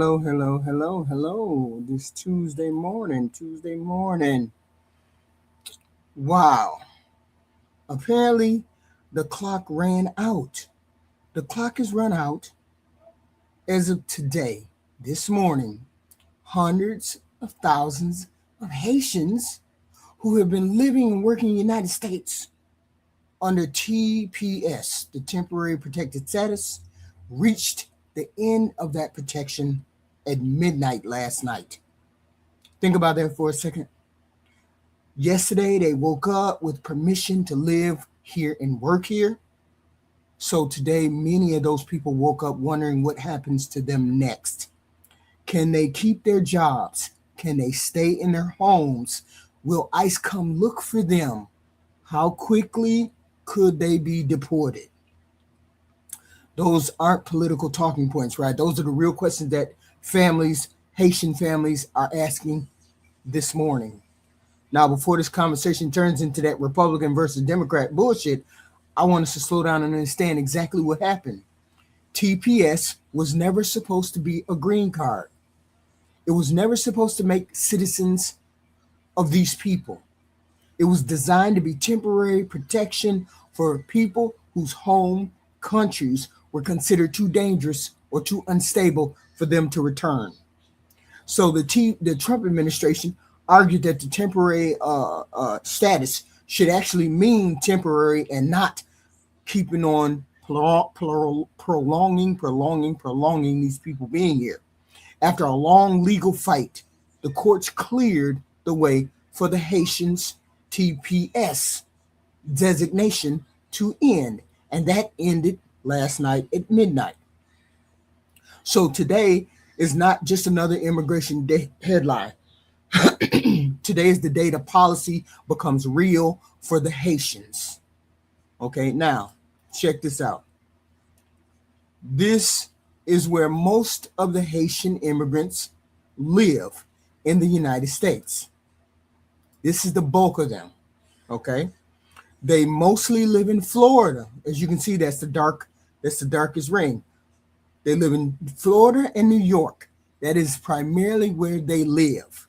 hello. This Tuesday morning. Wow. Apparently, the clock ran out. The clock has run out as of today, this morning. Hundreds of thousands of Haitians who have been living and working in the United States under TPS, the temporary protected status, reached the end of that protection at midnight last night. Think about that for a second. Yesterday, they woke up with permission to live here and work here. So today, many of those people woke up wondering what happens to them next. Can they keep their jobs? Can they stay in their homes? Will ICE come look for them? How quickly could they be deported? Those aren't political talking points, right? Those are the real questions that Haitian families, are asking this morning. Now, before this conversation turns into that Republican versus Democrat bullshit, I want us to slow down and understand exactly what happened. TPS was never supposed to be a green card. It was never supposed to make citizens of these people. It was designed to be temporary protection for people whose home countries were considered too dangerous or too unstable for them to return. So the Trump administration argued that the temporary status should actually mean temporary and not keeping on prolonging these people being here. After a long legal fight, the courts cleared the way for the Haitians TPS designation to end, and that ended last night at midnight. So today is not just another immigration headline. Today is the day the policy becomes real for the Haitians. Okay, now check this out. This is where most of the Haitian immigrants live in the United States. This is the bulk of them. Okay, they mostly live in Florida. As you can see, that's the darkest ring. They live in Florida and New York. That is primarily where they live.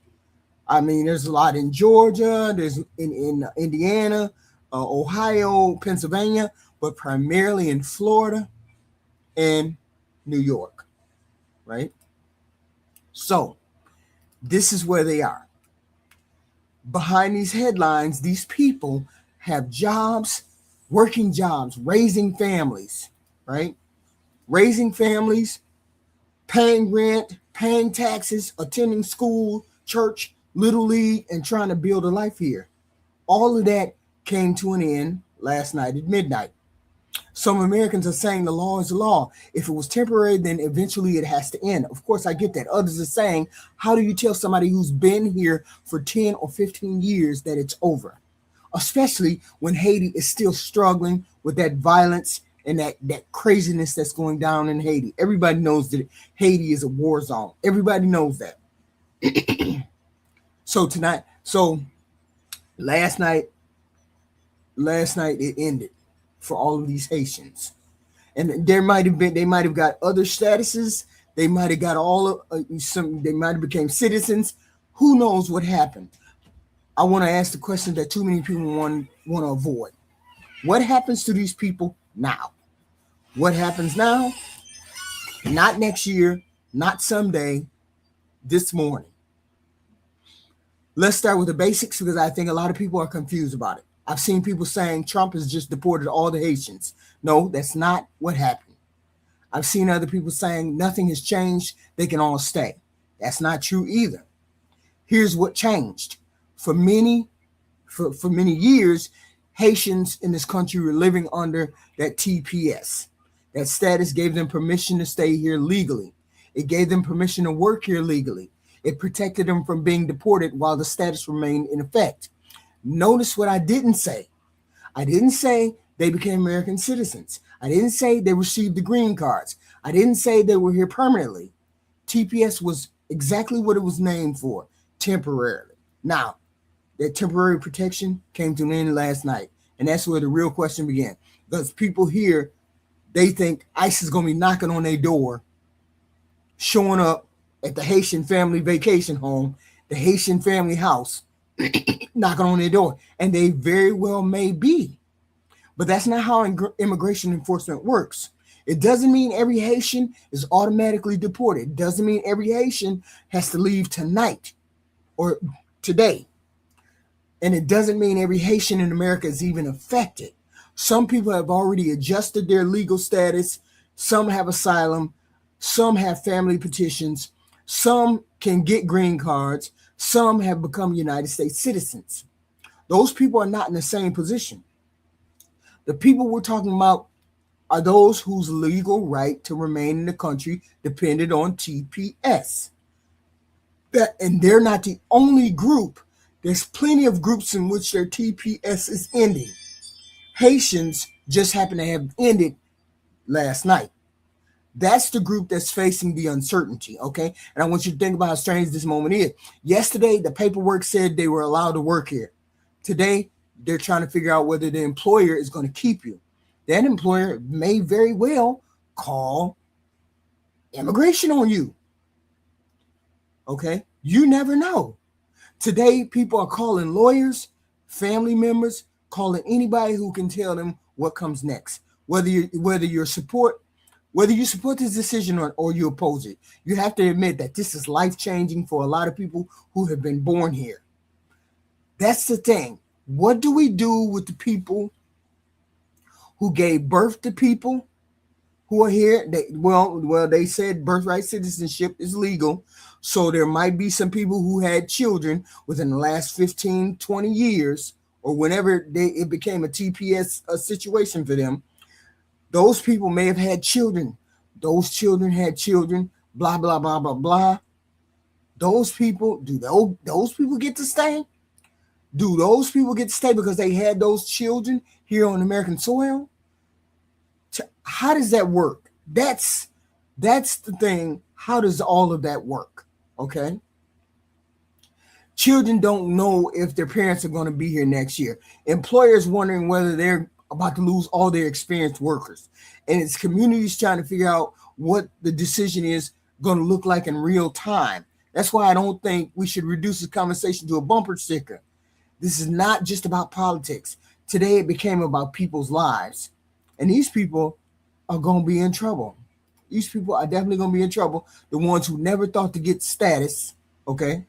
I mean, there's a lot in Georgia, there's in Indiana, Ohio, Pennsylvania, but primarily in Florida and New York, right? So this is where they are. Behind these headlines, these people have jobs, working jobs, raising families, right? Raising families, paying rent, paying taxes, attending school, church, little league, and trying to build a life here. All of that came to an end last night at midnight. Some Americans are saying the law is the law. If it was temporary, then eventually it has to end. Of course, I get that. Others are saying, how do you tell somebody who's been here for 10 or 15 years that it's over? Especially when Haiti is still struggling with that violence and that craziness that's going down in Haiti. Everybody knows that Haiti is a war zone. Everybody knows that. So last night it ended for all of these Haitians. And they might have got other statuses. They might have got they might have became citizens. Who knows what happened? I want to ask the question that too many people want to avoid. What happens to these people now? What happens now? Not next year, not someday, this morning. Let's start with the basics because I think a lot of people are confused about it. I've seen people saying Trump has just deported all the Haitians. No, that's not what happened. I've seen other people saying nothing has changed. They can all stay. That's not true either. Here's what changed. For many years, Haitians in this country were living under that TPS. That status gave them permission to stay here legally. It gave them permission to work here legally. It protected them from being deported while the status remained in effect. Notice what I didn't say. I didn't say they became American citizens. I didn't say they received the green cards. I didn't say they were here permanently. TPS was exactly what it was named for, temporarily. Now, that temporary protection came to an end last night. And that's where the real question began. Because people here, they think ICE is going to be knocking on their door, showing up at the Haitian family vacation home, the Haitian family house, knocking on their door, and they very well may be. But that's not how immigration enforcement works. It doesn't mean every Haitian is automatically deported. It doesn't mean every Haitian has to leave tonight or today. And it doesn't mean every Haitian in America is even affected. Some people have already adjusted their legal status. Some have asylum. Some have family petitions. Some can get green cards. Some have become United States citizens. Those people are not in the same position. The people we're talking about are those whose legal right to remain in the country depended on TPS. And they're not the only group. There's plenty of groups in which their TPS is ending. Haitians just happen to have ended last night. That's the group that's facing the uncertainty, okay? And I want you to think about how strange this moment is. Yesterday, the paperwork said they were allowed to work here. Today, they're trying to figure out whether the employer is going to keep you. That employer may very well call immigration on you, okay? You never know. Today, people are calling lawyers, family members, calling anybody who can tell them what comes next. Whether you support this decision or you oppose it, you have to admit that this is life-changing for a lot of people who have been born here. That's the thing. What do we do with the people who gave birth to people who are here? They said birthright citizenship is legal. So there might be some people who had children within the last 15, 20 years, or whenever it became a TPS situation for them. Those people may have had children. Those children had children, blah, blah, blah, blah, blah. Those people, do those people get to stay? Do those people get to stay because they had those children here on American soil? How does that work? That's the thing. How does all of that work? Okay. Children don't know if their parents are going to be here next year. Employers wondering whether they're about to lose all their experienced workers. And it's communities trying to figure out what the decision is going to look like in real time. That's why I don't think we should reduce this conversation to a bumper sticker. This is not just about politics. Today it became about people's lives. And these people are going to be in trouble. These people are definitely going to be in trouble. The ones who never thought to get status, okay?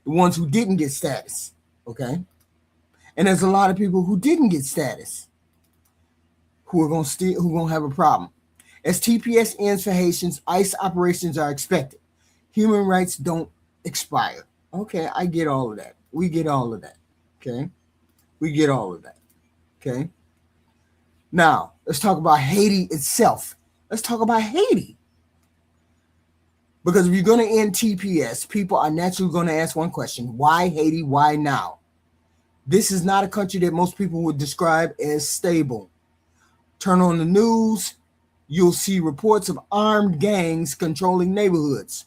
The ones who didn't get status, okay? And there's a lot of people who didn't get status who are going to have a problem. As TPS ends for Haitians, ICE operations are expected. Human rights don't expire. Okay, I get all of that. We get all of that. Okay? We get all of that. Okay? Now, let's talk about Haiti itself. Let's talk about Haiti. Because if you're going to end TPS, people are naturally going to ask one question. Why Haiti? Why now? This is not a country that most people would describe as stable. Turn on the news, you'll see reports of armed gangs controlling neighborhoods.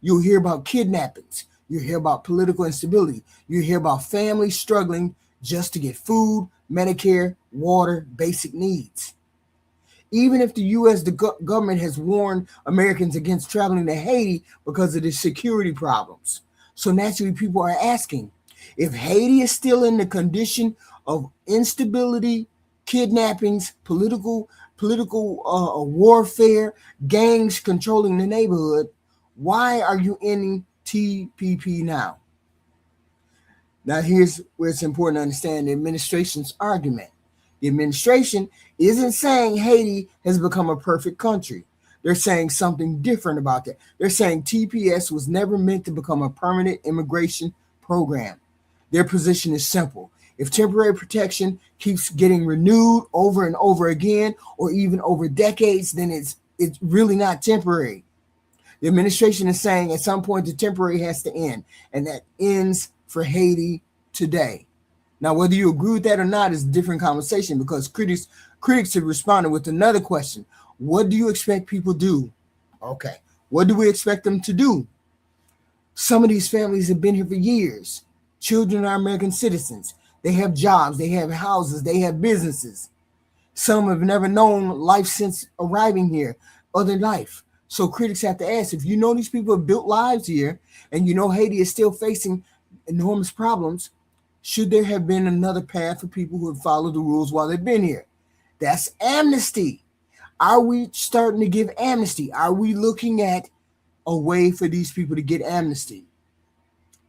You'll hear about kidnappings. You'll hear about political instability. You'll hear about families struggling just to get food, Medicare, water, basic needs. Even if the U.S. government has warned Americans against traveling to Haiti because of the security problems. So naturally, people are asking, if Haiti is still in the condition of instability, kidnappings, political warfare, gangs controlling the neighborhood, why are you ending TPP now? Now, here's where it's important to understand the administration's argument. The administration isn't saying Haiti has become a perfect country. They're saying something different about that. They're saying TPS was never meant to become a permanent immigration program. Their position is simple. If temporary protection keeps getting renewed over and over again, or even over decades, then it's really not temporary. The administration is saying at some point the temporary has to end, and that ends for Haiti today. Now, whether you agree with that or not is a different conversation, because critics have responded with another question. What do you expect people do? Okay, what do we expect them to do? Some of these families have been here for years. Children are American citizens. They have jobs, they have houses, they have businesses. Some have never known life since arriving here, other life. So critics have to ask, if you know these people have built lives here and you know Haiti is still facing enormous problems, should there have been another path for people who have followed the rules while they've been here? That's amnesty. Are we starting to give amnesty? Are we looking at a way for these people to get amnesty?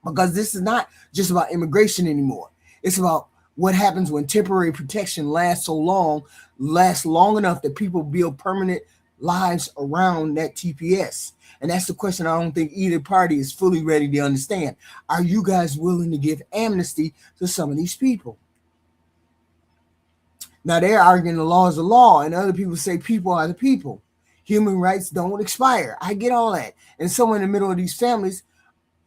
Because this is not just about immigration anymore. It's about what happens when temporary protection lasts long enough that people build permanent lives around that TPS. And that's the question I don't think either party is fully ready to understand. Are you guys willing to give amnesty to some of these people? Now they're arguing the law is the law, and other people say people are the people. Human rights don't expire. I get all that. And somewhere in the middle of these families,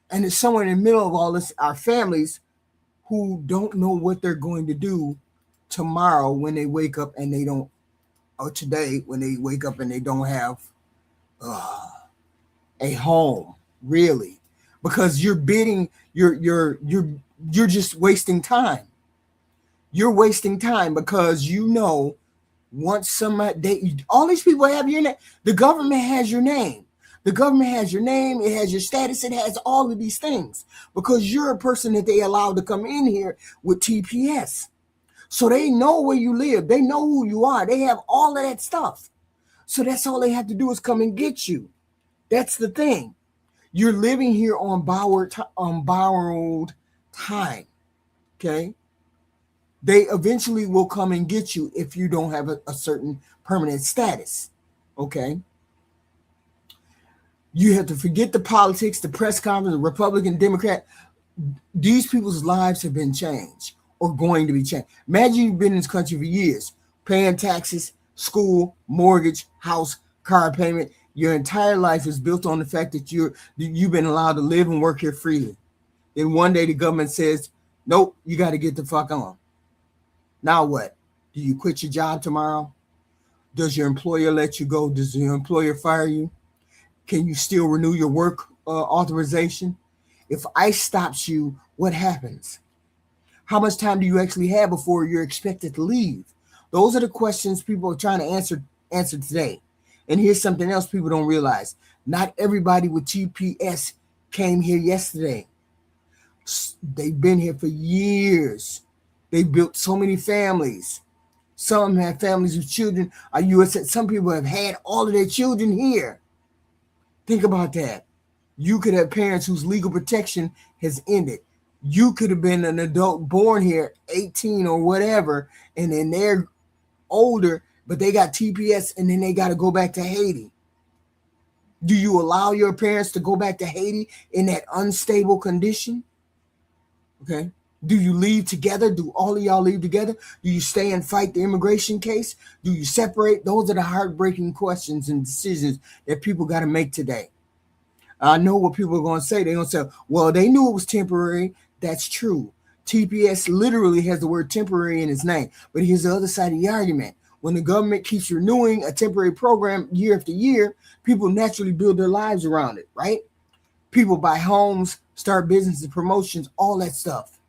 and it's somewhere in the middle of all this, our families who don't know what they're going to do tomorrow when they wake up and they don't, or today when they wake up and they don't have uh, a home, really, because you're bidding, you're just wasting time. You're wasting time because you know once somebody, all these people have your name. The government has your name. The government has your name. It has your status. It has all of these things because you're a person that they allowed to come in here with TPS. So they know where you live. They know who you are. They have all of that stuff. So that's all they have to do is come and get you. That's the thing. You're living here on borrowed time. Okay. They eventually will come and get you if you don't have a certain permanent status. Okay. You have to forget the politics, the press conference, the Republican, Democrat. These people's lives have been changed or going to be changed. Imagine you've been in this country for years, paying taxes, school, mortgage, house, car payment. Your entire life is built on the fact that you've been allowed to live and work here freely. Then one day the government says, nope, you got to get the fuck on. Now what? Do you quit your job tomorrow? Does your employer let you go? Does your employer fire you? Can you still renew your work authorization? If ICE stops you, what happens? How much time do you actually have before you're expected to leave? Those are the questions people are trying to answer today. And here's something else people don't realize. Not everybody with TPS came here yesterday. They've been here for years. They built so many families. Some have families with children. Some people have had all of their children here. Think about that. You could have parents whose legal protection has ended. You could have been an adult born here, 18 or whatever, and then they're older, but they got TPS and then they got to go back to Haiti. Do you allow your parents to go back to Haiti in that unstable condition? Okay. Do you leave together? Do all of y'all leave together? Do you stay and fight the immigration case? Do you separate? Those are the heartbreaking questions and decisions that people got to make today. I know what people are going to say. They're going to say, well, they knew it was temporary. That's true. TPS literally has the word temporary in its name. But here's the other side of the argument. When the government keeps renewing a temporary program year after year, people naturally build their lives around it, right? People buy homes, start businesses, promotions, all that stuff.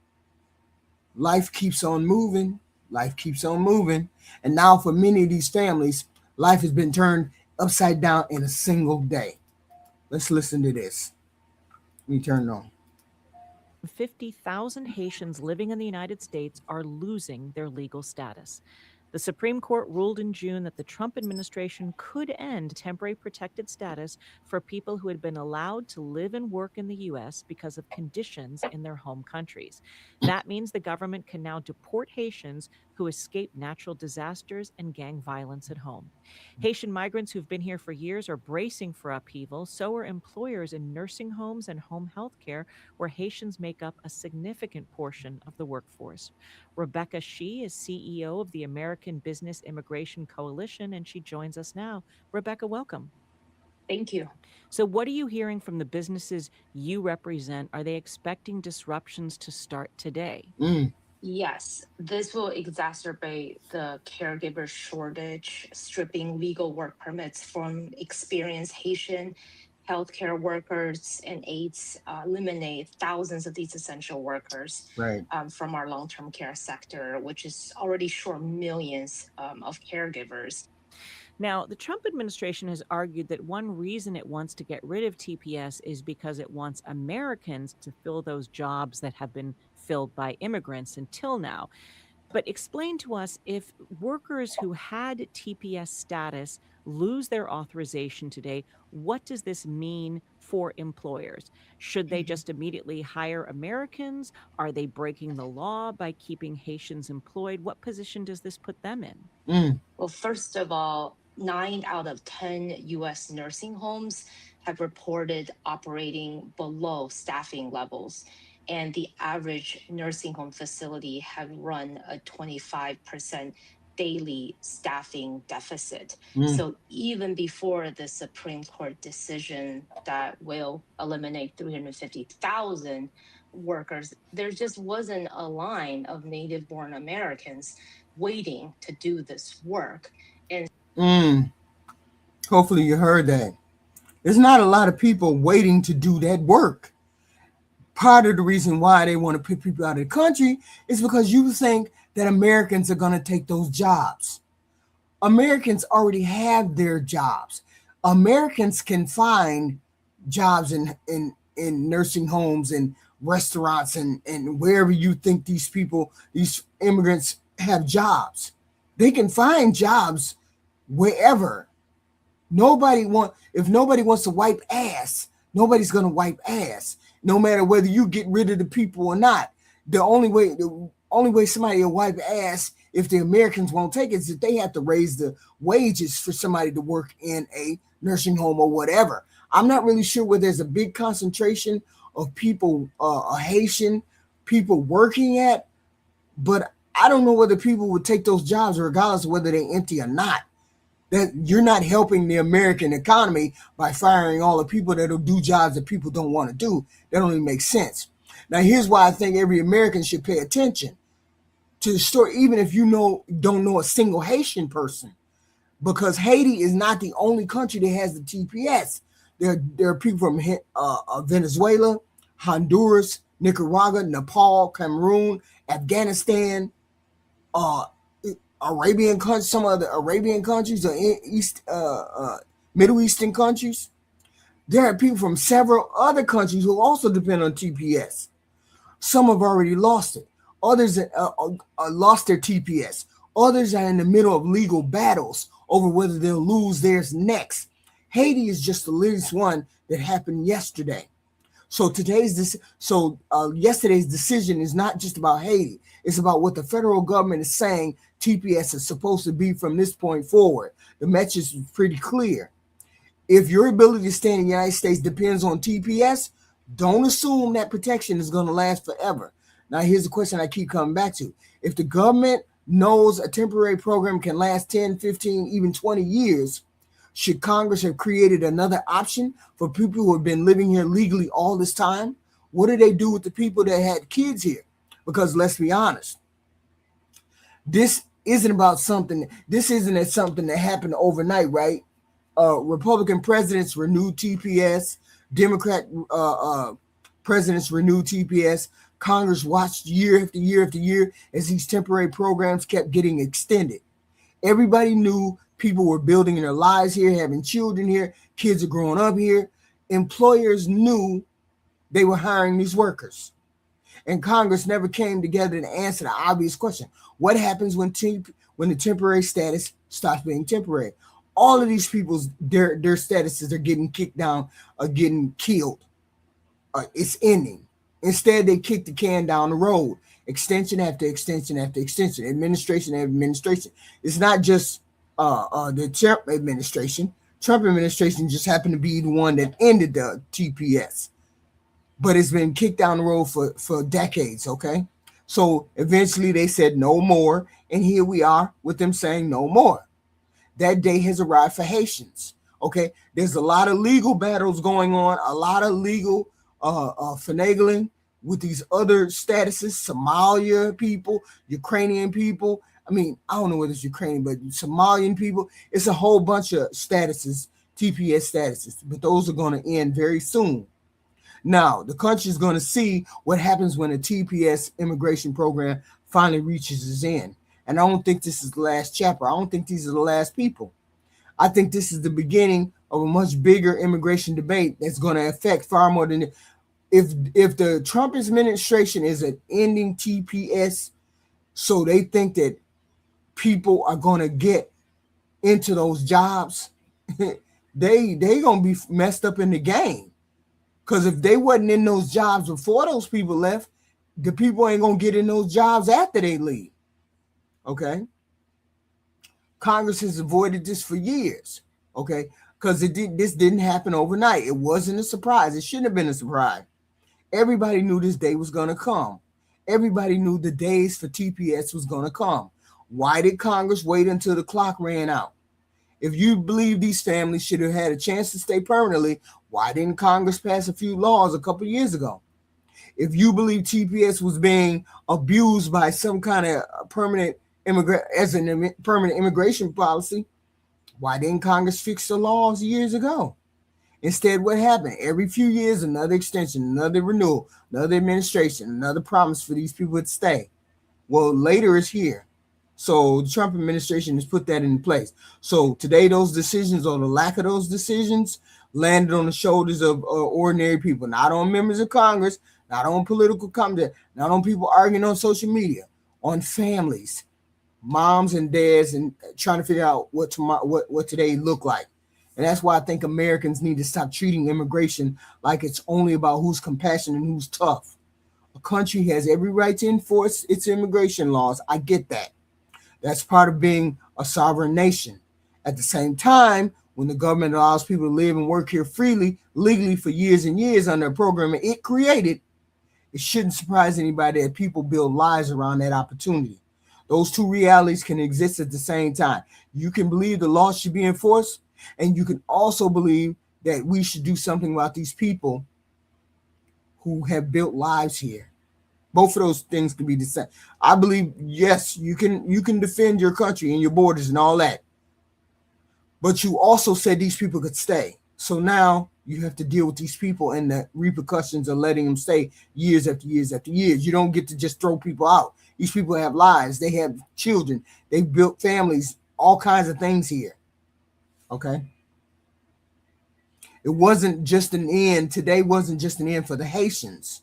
Life keeps on moving. Life keeps on moving. And now for many of these families, life has been turned upside down in a single day. Let's listen to this. Let me turn it on. 50,000 Haitians living in the United States are losing their legal status. The Supreme Court ruled in June that the Trump administration could end temporary protected status for people who had been allowed to live and work in the U.S. because of conditions in their home countries. That means the government can now deport Haitians who escaped natural disasters and gang violence at home. Haitian migrants who've been here for years are bracing for upheaval. So are employers in nursing homes and home health care, where Haitians make up a significant portion of the workforce. Rebecca Shee is CEO of the American Business Immigration Coalition, and she joins us now. Rebecca, welcome. Thank you. So, what are you hearing from the businesses you represent? Are they expecting disruptions to start today? Mm, Yes, this will exacerbate the caregiver shortage, stripping legal work permits from experienced Haitian healthcare workers and aides, eliminate thousands of these essential workers right. from our long term care sector, which is already short millions of caregivers. Now, the Trump administration has argued that one reason it wants to get rid of TPS is because it wants Americans to fill those jobs that have been filled by immigrants until now. But explain to us, if workers who had TPS status lose their authorization today, what does this mean for employers? Should they just immediately hire Americans? Are they breaking the law by keeping Haitians employed? What position does this put them in? Well, first of all, 9 out of 10 US nursing homes have reported operating below staffing levels. And the average nursing home facility have run a 25% daily staffing deficit. So even before the Supreme Court decision that will eliminate 350,000 workers, there just wasn't a line of native born Americans waiting to do this work. Hopefully you heard that. There's not a lot of people waiting to do that work. Part of the reason why they want to put people out of the country is because you think that Americans are going to take those jobs. Americans already have their jobs. Americans can find jobs in nursing homes and restaurants and wherever you think these people, these immigrants have jobs. They can find jobs wherever. If nobody wants to wipe ass, nobody's going to wipe ass, no matter whether you get rid of the people or not. The only way somebody will wipe ass if the Americans won't take it is that they have to raise the wages for somebody to work in a nursing home or whatever. I'm not really sure where there's a big concentration of people, Haitian people working at, but I don't know whether people would take those jobs regardless of whether they're empty or not. That you're not helping the American economy by firing all the people that'll do jobs that people don't want to do. That don't even make sense. Now, here's why I think every American should pay attention to the story, even if you don't know a single Haitian person, because Haiti is not the only country that has the TPS. There are people from Venezuela, Honduras, Nicaragua, Nepal, Cameroon, Afghanistan, Arabian countries, some of the Arabian countries or Middle Eastern countries. There are people from several other countries who also depend on TPS. Some have already lost it. Others lost their TPS. Others are in the middle of legal battles over whether they'll lose theirs next. Haiti is just the latest one that happened yesterday. So yesterday's decision is not just about Haiti. It's about what the federal government is saying TPS is supposed to be from this point forward. The message is pretty clear. If your ability to stay in the United States depends on TPS, don't assume that protection is going to last forever. Now, here's the question I keep coming back to. If the government knows a temporary program can last 10, 15, even 20 years, should Congress have created another option for people who have been living here legally all this time? What do they do with the people that had kids here? Because let's be honest, this isn't something that happened overnight, right? Republican presidents renewed TPS, Democrat presidents renewed TPS. Congress watched year after year after year as these temporary programs kept getting extended. Everybody knew people were building their lives here, having children here, kids are growing up here. Employers knew they were hiring these workers. And Congress never came together to answer the obvious question. What happens when the temporary status stops being temporary? All of these people's their statuses are getting kicked down, are getting killed. It's ending. Instead, they kick the can down the road. Extension after extension after extension. Administration after administration. It's not just the Trump administration. Trump administration just happened to be the one that ended the TPS. But it's been kicked down the road for decades, okay? So eventually they said no more, and here we are with them saying no more. That day has arrived for Haitians, okay? There's a lot of legal battles going on, a lot of legal finagling with these other statuses, Somalia people, Ukrainian people. I mean, I don't know whether it's Ukrainian, but Somalian people. It's a whole bunch of statuses, TPS statuses, but those are going to end very soon. Now, the country is going to see what happens when a TPS immigration program finally reaches its end. And I don't think this is the last chapter. I don't think these are the last people. I think this is the beginning of a much bigger immigration debate that's going to affect far more than if the Trump administration is an ending TPS, so they think that people are going to get into those jobs, they gonna be messed up in the game. Because if they wasn't in those jobs before those people left, the people ain't gonna get in those jobs after they leave. Okay, Congress has avoided this for years. Okay, because this didn't happen overnight. It wasn't a surprise. It shouldn't have been a surprise. Everybody knew this day was gonna come. Everybody knew the days for TPS was gonna come. Why did Congress wait until the clock ran out? If you believe these families should have had a chance to stay permanently, why didn't Congress pass a few laws a couple of years ago? If you believe TPS was being abused by some kind of permanent immigration policy, why didn't Congress fix the laws years ago? Instead, what happened? Every few years, another extension, another renewal, another administration, another promise for these people to stay. Well, later is here. So the Trump administration has put that in place. So today, those decisions or the lack of those decisions landed on the shoulders of ordinary people, not on members of Congress, not on political commentators, not on people arguing on social media, on families, moms and dads, and trying to figure out what today look like. And that's why I think Americans need to stop treating immigration like it's only about who's compassionate and who's tough. A country has every right to enforce its immigration laws. I get that. That's part of being a sovereign nation. At the same time, when the government allows people to live and work here freely, legally for years and years under a program it created, it shouldn't surprise anybody that people build lives around that opportunity. Those two realities can exist at the same time. You can believe the law should be enforced, and you can also believe that we should do something about these people who have built lives here. Both of those things can be the same. I believe, yes, you can defend your country and your borders and all that. But you also said these people could stay. So now you have to deal with these people and the repercussions of letting them stay years after years after years. You don't get to just throw people out. These people have lives. They have children. They've built families, all kinds of things here. Okay? It wasn't just an end. Today wasn't just an end for the Haitians.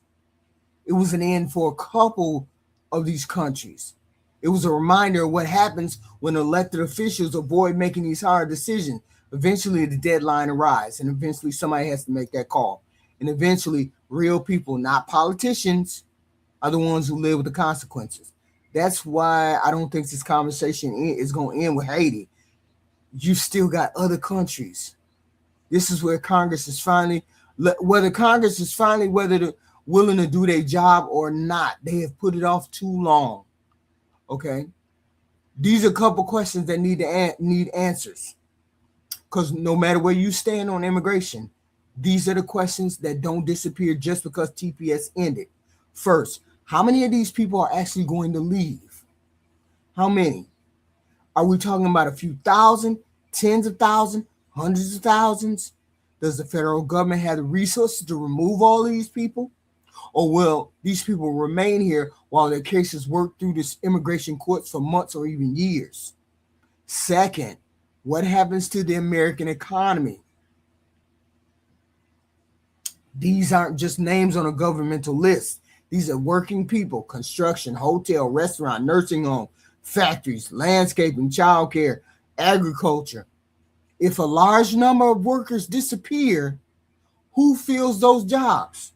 It was an end for a couple of these countries. It was a reminder of what happens when elected officials avoid making these hard decisions. Eventually, the deadline arrives, and eventually somebody has to make that call. And eventually, real people, not politicians, are the ones who live with the consequences. That's why I don't think this conversation is going to end with Haiti. You still got other countries. This is where Congress is finally, willing to do their job or not. They have put it off too long. Okay, these are a couple questions that need answers. Because no matter where you stand on immigration, these are the questions that don't disappear just because TPS ended. First, how many of these people are actually going to leave? How many? Are we talking about a few thousand, tens of thousands, hundreds of thousands? Does the federal government have the resources to remove all these people? Or will these people remain here while their cases work through this immigration courts for months or even years? Second, what happens to the American economy? These aren't just names on a governmental list. These are working people: construction, hotel, restaurant, nursing home, factories, landscaping, childcare, agriculture. If a large number of workers disappear, who fills those jobs?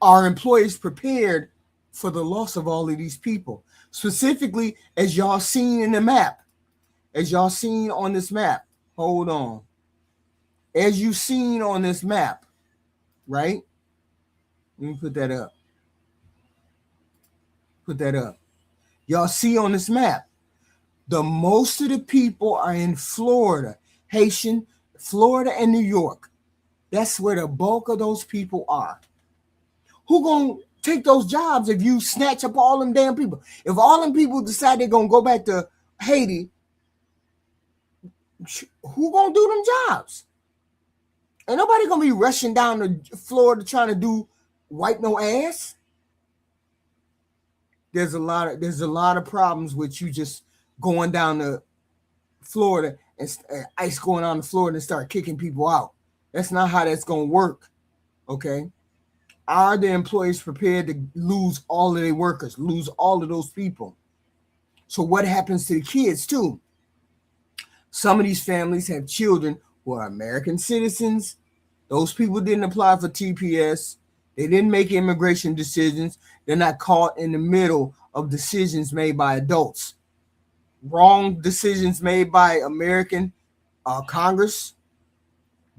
Are employees prepared for the loss of all of these people? Specifically, as y'all seen in the map, as y'all seen on this map, hold on. As you seen on this map, right? Let me put that up. Put that up. Y'all see on this map, the most of the people are in Florida, Haitian, Florida and New York. That's where the bulk of those people are. Who gonna take those jobs if you snatch up all them damn people? If all them people decide they're gonna go back to Haiti, who gonna do them jobs? Ain't nobody gonna be rushing down to Florida trying to wipe no ass. There's a lot of problems with you just going down to Florida and ICE going on to Florida and start kicking people out. That's not how that's going to work. Okay. Are the employers prepared to lose all of their workers, lose all of those people? So what happens to the kids too? Some of these families have children who are American citizens. Those people didn't apply for TPS. They didn't make immigration decisions. They're not caught in the middle of decisions made by adults. Wrong decisions made by American Congress.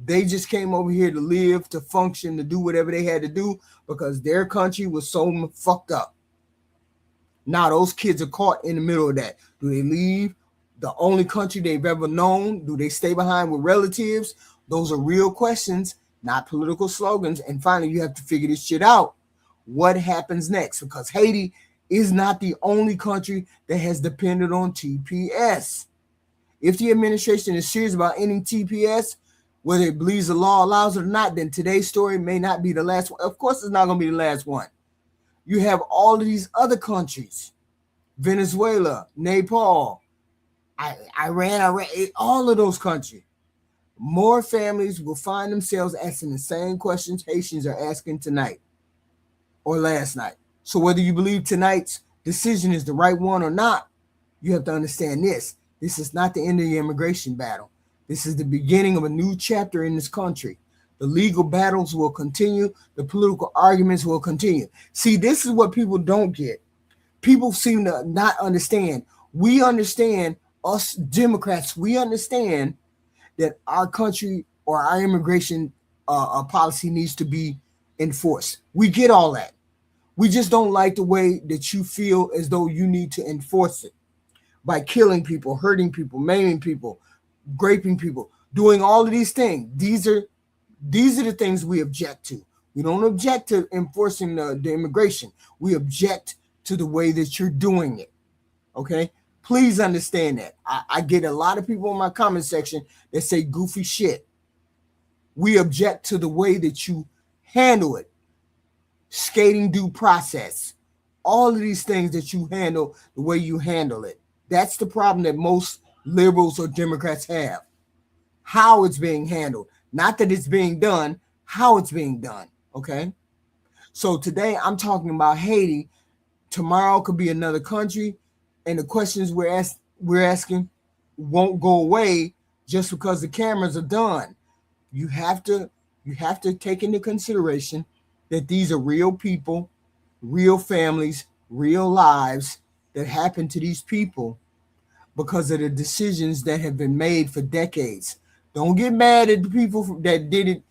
They just came over here to live, to function, to do whatever they had to do because their country was so fucked up. Now those kids are caught in the middle of that. Do they leave the only country they've ever known? Do they stay behind with relatives? Those are real questions, not political slogans. And finally, you have to figure this shit out. What happens next? Because Haiti is not the only country that has depended on TPS. If the administration is serious about ending TPS, whether it believes the law allows it or not, then today's story may not be the last one. Of course, it's not going to be the last one. You have all of these other countries, Venezuela, Nepal, Iran, all of those countries. More families will find themselves asking the same questions Haitians are asking tonight or last night. So whether you believe tonight's decision is the right one or not, you have to understand this. This is not the end of the immigration battle. This is the beginning of a new chapter in this country. The legal battles will continue. The political arguments will continue. See, this is what people don't get. People seem to not understand. We understand, us Democrats, we understand that our country or our immigration policy needs to be enforced. We get all that. We just don't like the way that you feel as though you need to enforce it by killing people, hurting people, maiming people, raping people, doing all of these things. These are the things we object to. We don't object to enforcing the immigration. We object to the way that you're doing it. Okay? Please understand that. I get a lot of people in my comment section that say goofy shit. We object to the way that you handle it. Skating due process. All of these things that you handle, the way you handle it. That's the problem that most liberals or Democrats have. How it's being handled. Not that it's being done, how it's being done. Okay? So today I'm talking about Haiti. Tomorrow could be another country. And the questions we're asking won't go away just because the cameras are done. You have to take into consideration that these are real people, real families, real lives that happen to these people because of the decisions that have been made for decades. Don't get mad at the people that did it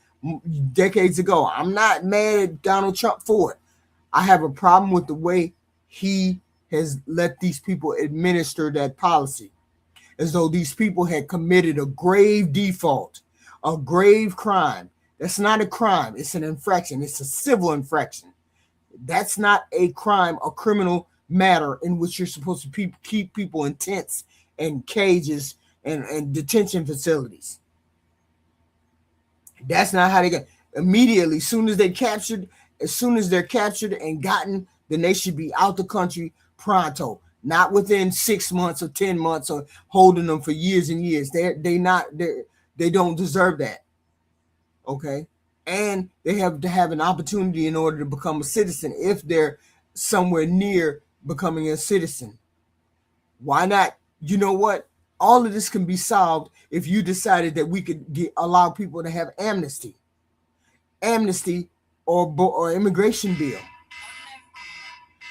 decades ago. I'm not mad at Donald Trump for it. I have a problem with the way he has let these people administer that policy, as though these people had committed a grave default, a grave crime. That's not a crime. It's an infraction. It's a civil infraction. That's not a crime, a criminal matter in which you're supposed to keep people in tents and cages and detention facilities. That's not how they get immediately. As soon as they're captured and gotten, then they should be out the country pronto. Not within 6 months or 10 months or holding them for years and years. They don't deserve that. Okay. And they have to have an opportunity in order to become a citizen if they're somewhere near becoming a citizen. Why not? You know what? All of this can be solved if you decided that we could allow people to have amnesty or immigration bill.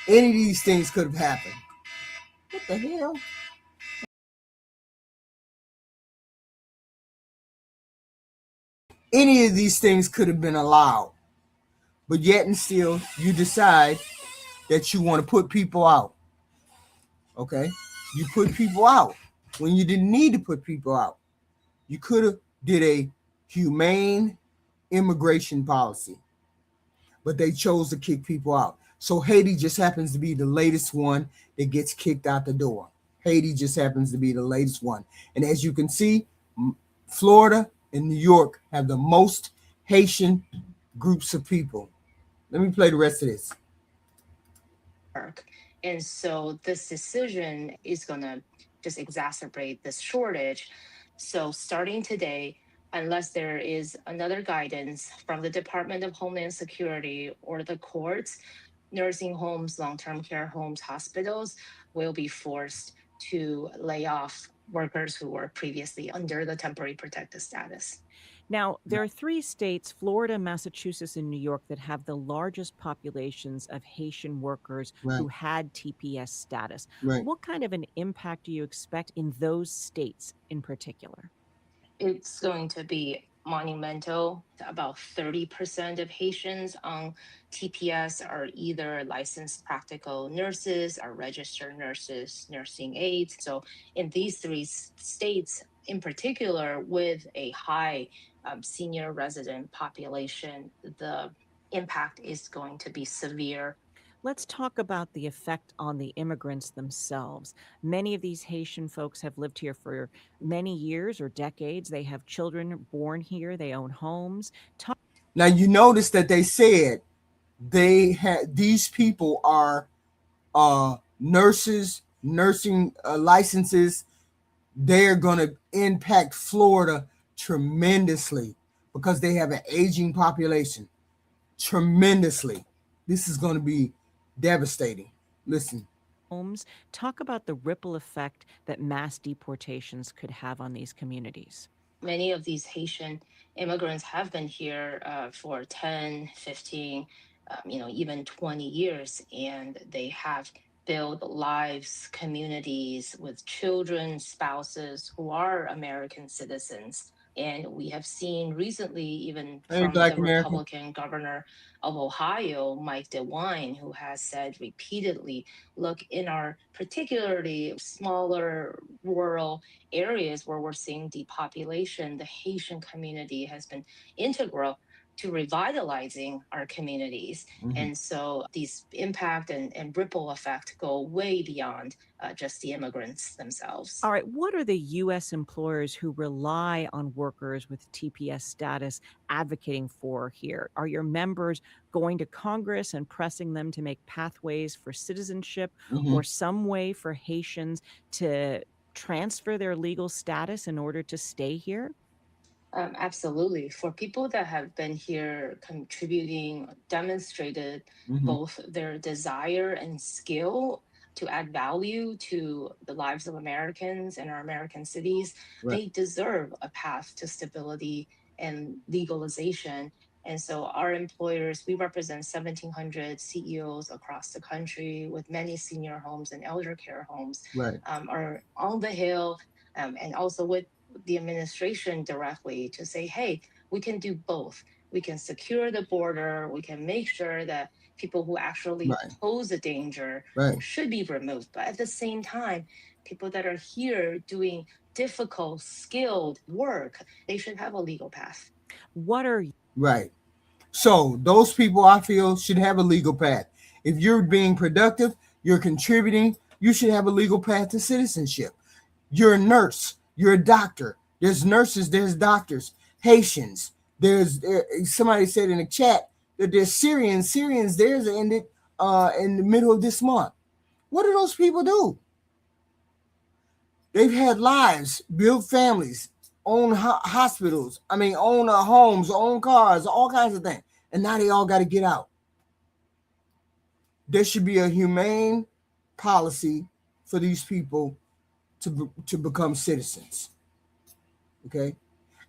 Any of these things could have happened. What the hell? Any of these things could have been allowed. But yet and still, you decide that you want to put people out. Okay? You put people out when you didn't need to put people out. You could have did a humane immigration policy, but they chose to kick people out. So Haiti just happens to be the latest one that gets kicked out the door. Haiti just happens to be the latest one. And as you can see, Florida and New York have the most Haitian groups of people. Let me play the rest of this. And so this decision is going to just exacerbate this shortage. So starting today, unless there is another guidance from the Department of Homeland Security or the courts, nursing homes, long-term care homes, hospitals will be forced to lay off workers who were previously under the temporary protected status. Now, there are three states, Florida, Massachusetts, and New York, that have the largest populations of Haitian workers who Right, had TPS status. right. What kind of an impact do you expect in those states in particular? It's going to be monumental. About 30% of Haitians on TPS are either licensed practical nurses or registered nurses, nursing aides. So, in these three states in particular, with a high senior resident population, the impact is going to be severe. Let's talk about the effect on the immigrants themselves. Many of these Haitian folks have lived here for many years or decades. They have children born here, they own homes. Now you notice that they said they had these people are nurses, nursing licenses. They're going to impact Florida tremendously because they have an aging population. Tremendously. This is going to be devastating. Listen. Homes. Talk about the ripple effect that mass deportations could have on these communities. Many of these Haitian immigrants have been here for 10, 15, even 20 years, and they have built lives, communities with children, spouses who are American citizens. And we have seen recently, even Hey, from Black the American. Republican governor of Ohio, Mike DeWine, who has said repeatedly, look, in our particularly smaller rural areas where we're seeing depopulation, the Haitian community has been integral to revitalizing our communities. Mm-hmm. And so these impact and ripple effect go way beyond just the immigrants themselves. All right, what are the U.S. employers who rely on workers with TPS status advocating for here? Are your members going to Congress and pressing them to make pathways for citizenship Mm-hmm. or some way for Haitians to transfer their legal status in order to stay here? Absolutely. For people that have been here contributing, demonstrated Mm-hmm. both their desire and skill to add value to the lives of Americans and our American cities, Right. they deserve a path to stability and legalization. And so, our employers, we represent 1,700 CEOs across the country with many senior homes and elder care homes, Right. are on the Hill, and also with the administration directly to say, hey, we can do both. We can secure the border. We can make sure that people who actually Right. pose a danger Right. should be removed. But at the same time, people that are here doing difficult, skilled work, they should have a legal path. What are Right. So those people I feel should have a legal path. If you're being productive, you're contributing, you should have a legal path to citizenship. You're a nurse, you're a doctor. There's nurses, there's doctors, Haitians. Somebody said in the chat that there's Syrians. Syrians, theirs ended in the middle of this month. What do those people do? They've had lives, built families, own hospitals. I mean, own homes, own cars, all kinds of things. And now they all got to get out. There should be a humane policy for these people to become citizens. Okay?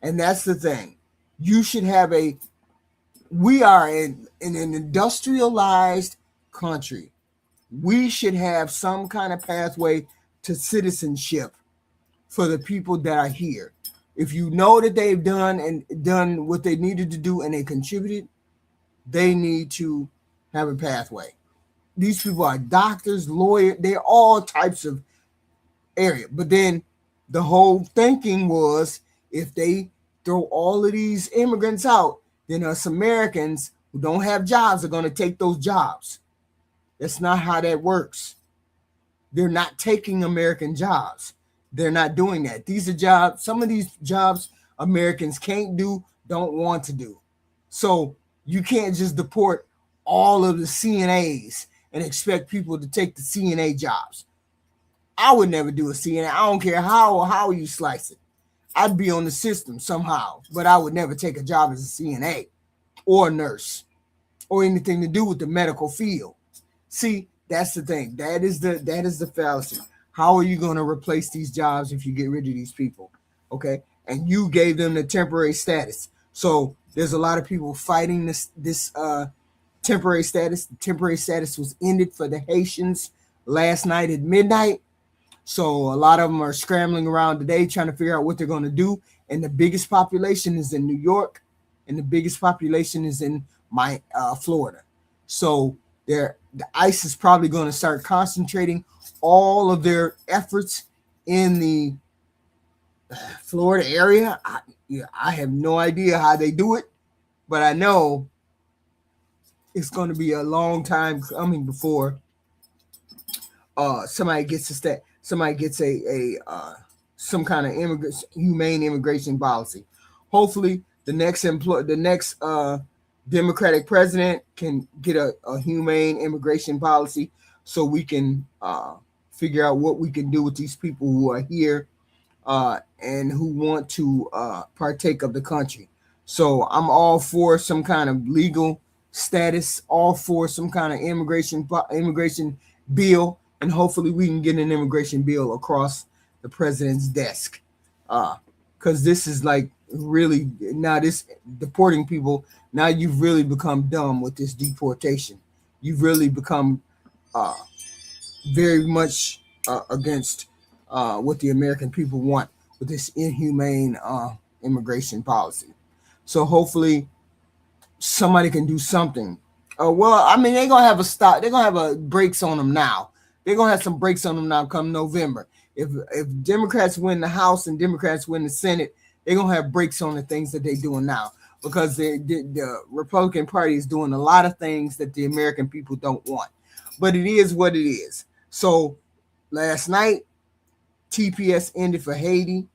And that's the thing. You should have we are in an industrialized country. We should have some kind of pathway to citizenship for the people that are here. If you know that they've done what they needed to do and they contributed, they need to have a pathway. These people are doctors, lawyers, they're all types of area. But then the whole thinking was if they throw all of these immigrants out, then us Americans who don't have jobs are going to take those jobs. That's not how that works. They're not taking American jobs. They're not doing that. These are jobs, some of these jobs Americans can't do, don't want to do. So you can't just deport all of the CNAs and expect people to take the CNA jobs. I would never do a CNA. I don't care how you slice it. I'd be on the system somehow, but I would never take a job as a CNA or a nurse or anything to do with the medical field. See, that's the thing. That is the fallacy. How are you going to replace these jobs if you get rid of these people? Okay, and you gave them the temporary status. So there's a lot of people fighting this temporary status. The temporary status was ended for the Haitians last night at midnight. So a lot of them are scrambling around today trying to figure out what they're going to do. And the biggest population is in New York, and the biggest population is in Florida. So the ICE is probably going to start concentrating all of their efforts in the Florida area. I have no idea how they do it, but I know it's going to be a long time coming before somebody gets a some kind of humane immigration policy. Hopefully, the next Democratic president can get a humane immigration policy, so we can figure out what we can do with these people who are here and who want to partake of the country. So I'm all for some kind of legal status, all for some kind of immigration bill, and hopefully we can get an immigration bill across the president's desk. Because this is like really, now this deporting people, now you've really become dumb with this deportation. You've really become very much against what the American people want with this inhumane immigration policy. So hopefully somebody can do something. Well, I mean, they're gonna have a stop. They're gonna have a brakes on them now. They're gonna have some brakes on them now come November. If Democrats win the House and Democrats win the Senate, they're gonna have brakes on the things that they're doing now, because the Republican Party is doing a lot of things that the American people don't want. But it is what it is. So last night, TPS ended for Haiti.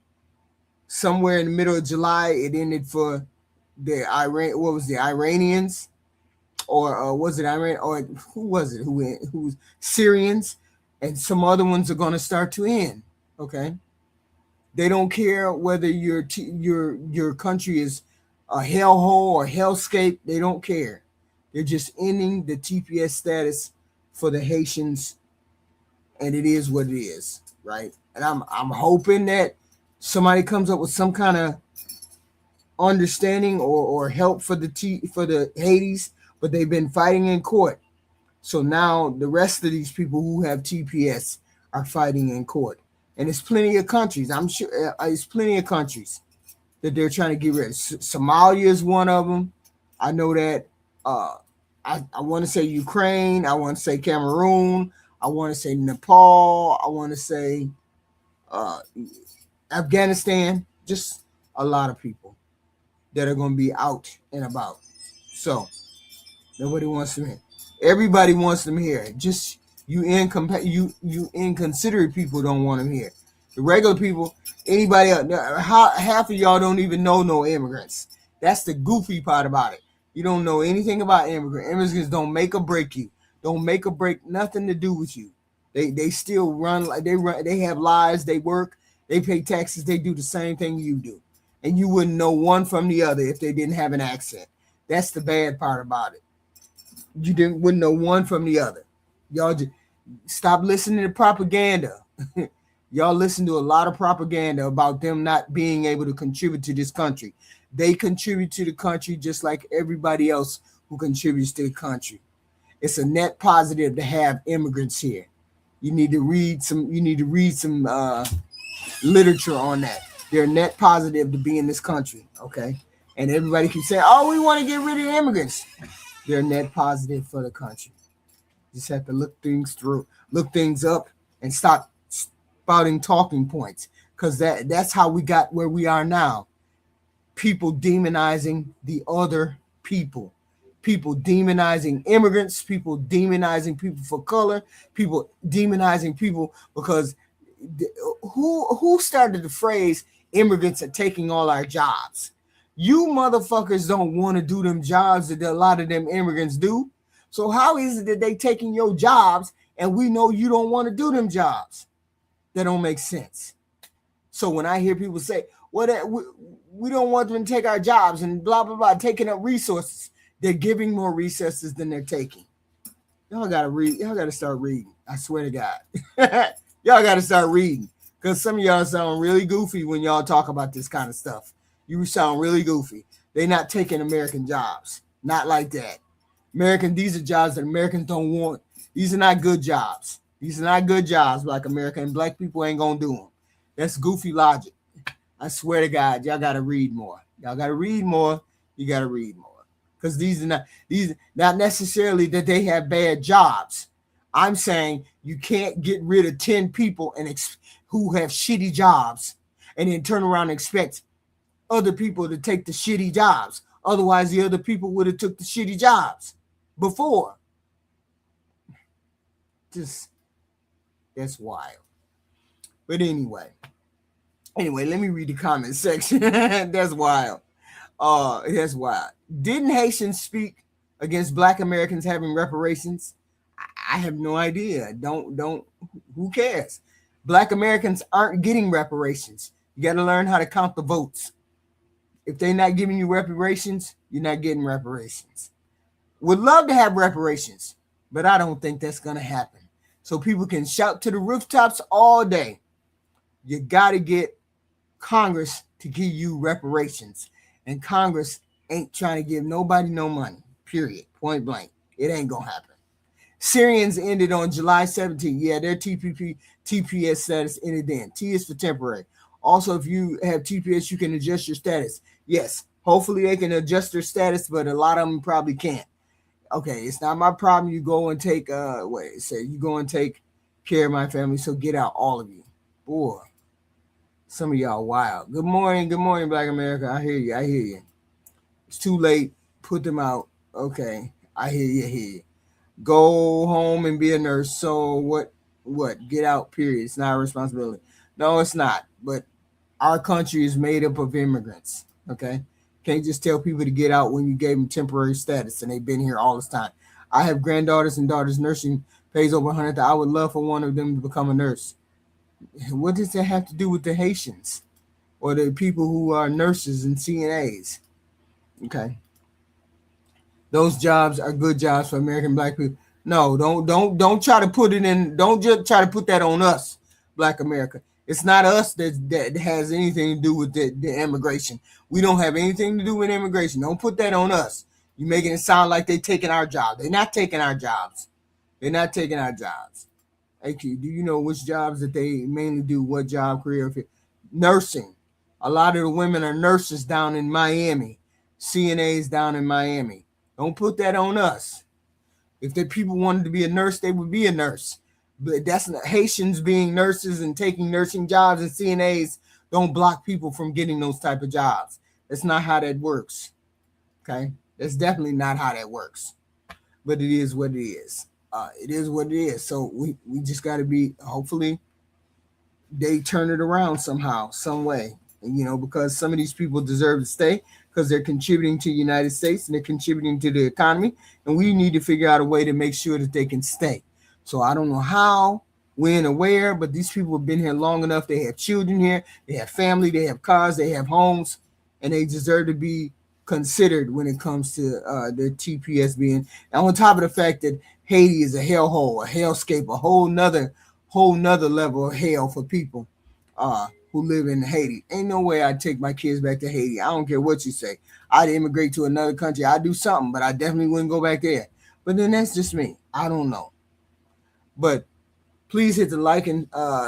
Somewhere in the middle of July, it ended for the Iranians, or was it Iran, or who was it? Who's Syrians, and some other ones are going to start to end. Okay, they don't care whether your country is a hellhole or hellscape. They don't care. They're just ending the TPS status for the Haitians, and it is what it is, right? And I'm hoping that somebody comes up with some kind of understanding or help for the Haitis, but they've been fighting in court. So now the rest of these people who have TPS are fighting in court. And it's plenty of countries. I'm sure it's plenty of countries that they're trying to get rid of. Somalia is one of them. I know that. I want to say Ukraine. I want to say Cameroon. I want to say Nepal. I want to say Afghanistan. Just a lot of people that are going to be out and about. So nobody wants them here. Everybody wants them here. Just you inconsiderate people don't want them here. The regular people, anybody else, half of y'all don't even know no immigrants. That's the goofy part about it. You don't know anything about immigrants. Immigrants don't make or break you. Don't make or break nothing to do with you. They still run like they run. They have lives. They work. They pay taxes. They do the same thing you do, and you wouldn't know one from the other if they didn't have an accent. That's the bad part about it. You wouldn't know one from the other. Y'all just stop listening to propaganda. Y'all listen to a lot of propaganda about them not being able to contribute to this country. They contribute to the country just like everybody else who contributes to the country. It's a net positive to have immigrants here. You need to read some literature on that. They're net positive to be in this country, okay? And everybody keeps saying, "Oh, we want to get rid of immigrants." They're net positive for the country. You just have to look things up, and stop spouting talking points, because that's how we got where we are now. People demonizing the other people demonizing immigrants, people demonizing people for color, people demonizing people because who started the phrase immigrants are taking all our jobs? You motherfuckers don't want to do them jobs that a lot of them immigrants do. So how is it that they taking your jobs and we know you don't want to do them jobs? That don't make sense. So when I hear people say, well, we don't want them to take our jobs and blah, blah, blah, taking up resources, they're giving more resources than they're taking. Y'all got to read. Y'all got to start reading. I swear to God. Y'all got to start reading because some of y'all sound really goofy when y'all talk about this kind of stuff. You sound really goofy. They're not taking American jobs. Not like that. These are jobs that Americans don't want. These are not good jobs. These are not good jobs, Black America, and Black people ain't going to do them. That's goofy logic. I swear to God, y'all got to read more. Y'all got to read more. You got to read more. Because these not necessarily that they have bad jobs. I'm saying you can't get rid of 10 people who have shitty jobs and then turn around and expect other people to take the shitty jobs. Otherwise, the other people would have took the shitty jobs before. Just, that's wild. But anyway, let me read the comment section. That's wild. That's wild. Didn't Haitians speak against Black Americans having reparations? I have no idea. Don't. Who cares? Black Americans aren't getting reparations. You got to learn how to count the votes. If they're not giving you reparations, you're not getting reparations. Would love to have reparations, but I don't think that's going to happen. So people can shout to the rooftops all day. You got to get Congress to give you reparations. And Congress ain't trying to give nobody no money, period, point blank. It ain't going to happen. Syrians ended on July 17th. Yeah, their TPS status ended then. T is for temporary. Also, if you have TPS, you can adjust your status. Yes, hopefully they can adjust their status, but a lot of them probably can't. Okay, it's not my problem. You go and take, you go and take care of my family, so get out, all of you. Boy, some of y'all wild. Good morning, Black America. I hear you. It's too late. Put them out. Okay, I hear you. Go home and be a nurse. So what? Get out, period. It's not a responsibility. No, it's not. But our country is made up of immigrants, okay? Can't just tell people to get out when you gave them temporary status and they've been here all this time. I have granddaughters and daughters. Nursing pays over $100,000. I would love for one of them to become a nurse. What does that have to do with the Haitians or the people who are nurses and CNAs? Okay. Those jobs are good jobs for American Black people. No, don't try to put it in. Don't just try to put that on us, Black America. It's not us that has anything to do with the immigration. We don't have anything to do with immigration. Don't put that on us. You're making it sound like they're taking our job. They're not taking our jobs. AQ, do you know which jobs that they mainly do? What job career? Nursing. A lot of the women are nurses down in Miami. CNAs down in Miami. Don't put that on us. If the people wanted to be a nurse, they would be a nurse. But that's not Haitians being nurses and taking nursing jobs, and CNAs don't block people from getting those type of jobs. That's not how that works. Okay? That's definitely not how that works. But it is what it is. It is what it is. So we just got to be, hopefully they turn it around somehow, some way. And, because some of these people deserve to stay because they're contributing to the United States and they're contributing to the economy. And we need to figure out a way to make sure that they can stay. So I don't know how, when, or where, but these people have been here long enough. They have children here. They have family. They have cars. They have homes. And they deserve to be considered when it comes to their TPS being. And on top of the fact that Haiti is a hellhole, a hellscape, a whole nother level of hell for people who live in Haiti. Ain't no way I'd take my kids back to Haiti. I don't care what you say. I'd immigrate to another country. I'd do something, but I definitely wouldn't go back there. But then that's just me. I don't know. But please hit the like and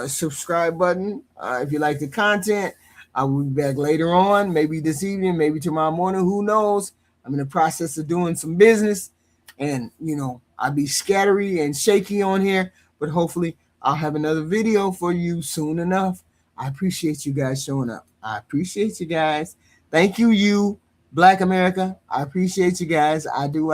subscribe button if you like the content. I will be back later on, maybe this evening, maybe tomorrow morning. Who knows? I'm in the process of doing some business, and I'll be scattery and shaky on here, but hopefully I'll have another video for you soon enough. I appreciate you guys showing up. I appreciate you guys. Thank you, Black America. I appreciate you guys. I do.